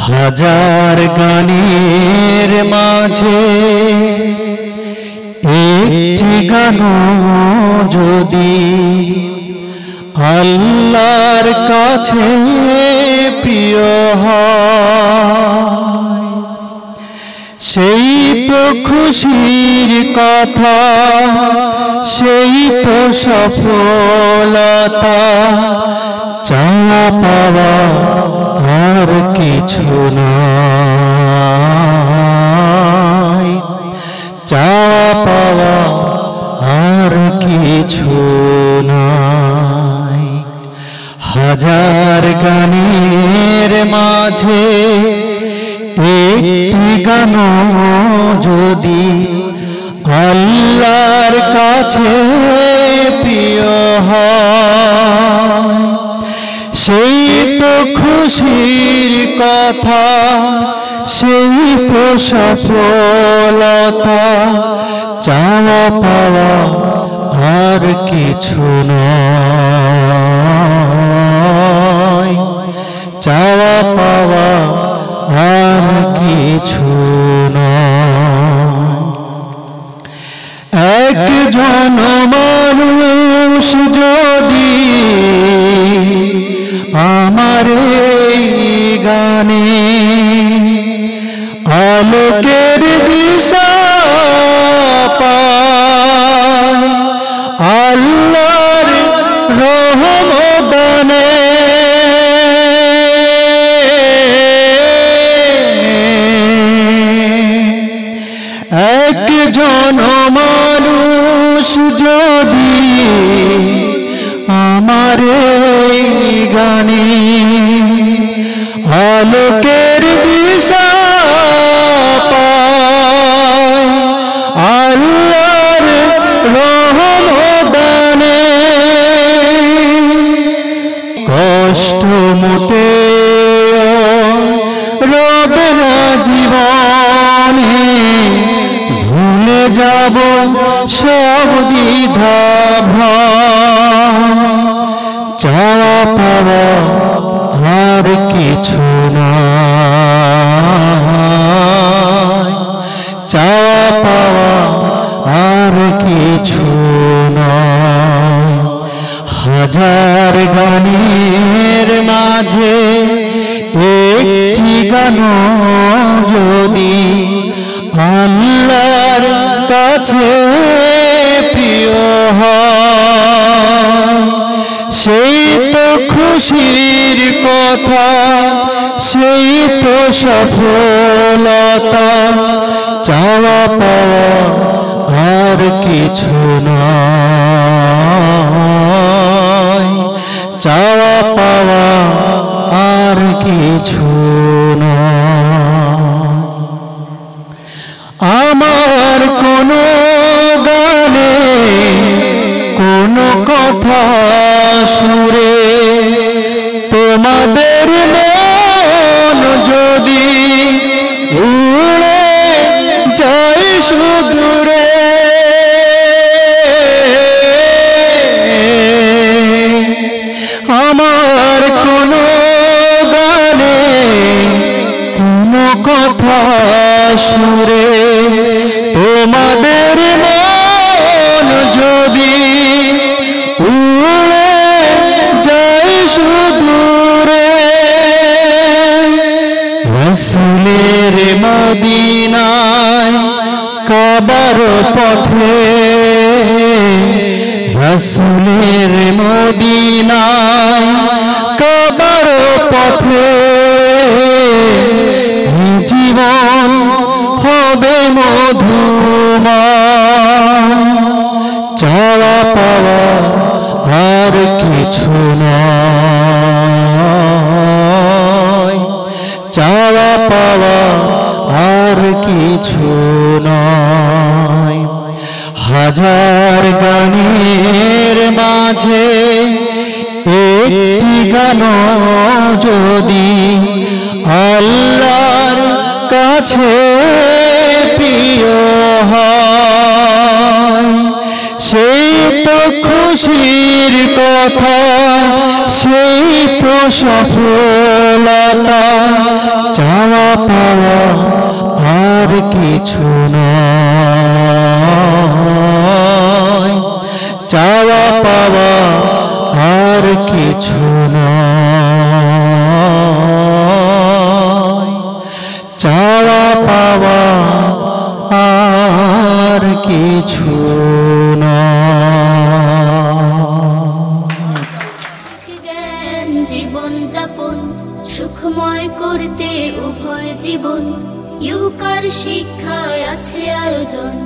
হাজার গানের মাঝে একটি গান যদি আল্লাহর কাছে প্রিয় হয়, সেই তো খুশির কথা, সেই তো সফলতা। চাওয়া পাওয়া আর কিছু নয়, চাওয়া পাওয়া আর কিছু নয়। হাজার গানের মাঝে একটি গান যদি আল্লাহর কাছে প্রিয় হয়, সেই তো খুশির কথা, সেই তো সফলতা। চাওয়া পাওয়া আর কিছু নয়, চাওয়া পাওয়া আর কিছু নয়। একজন মানুষ যদি আমার এই গানে আলোকের দিশা পায়, আল্লাহর রহমদানে একজন মানুষ যদি আমার এই গানে আলোকের দিশা পায়, আল্লাহর রহমদানে কষ্ট মোটে রবে না জীবনে, ভুলে যাব সব দ্বিধা ভয়। চাওয়া পাওয়া আর কিছু নয়, চাওয়া পাওয়া আর কিছু নয়। হাজার গানের মাঝে একটি গান যদি আল্লাহর কাছে প্রিয় হয়, সেই তো খুশির কথা, সেই তো সফলতা। চাওয়া পাওয়া আর কিছু নয়, চাওয়া পাওয়া আর কিছু নয়। আমার কোনো গানে কোনো কথা সুরে তোমাদের মন যদি উড়ে যায় সুদূরে, আমার কোনো গানে কোনো কথা সুরে তোমাদের মন যদি উড়ে যায় সুদূরে, রাসূলের মদিনায় কাবার পথে, রাসূলের মদিনায় কাবার পথে জীবন হবে মধুময়। চাওয়া পাওয়া আর কিছু নয়, চাওয়া পাওয়া আর কিছু নয়। হাজার গানের মাঝে একটি গান যদি আল্লাহর কাছে প্রিয় হয়, সেই তো খুশির কথা, সেই তো সফল সফলতা চাওয়া পাওয়া আর কিছু নয়, চাওয়া পাওয়া আর কিছু নয়, চাওয়া পাওয়া আর কিছু জ্ঞান জীবন যাপন সুখময় করতে উভয় জীবন ইউকার শিক্ষায় আছে আয়োজন।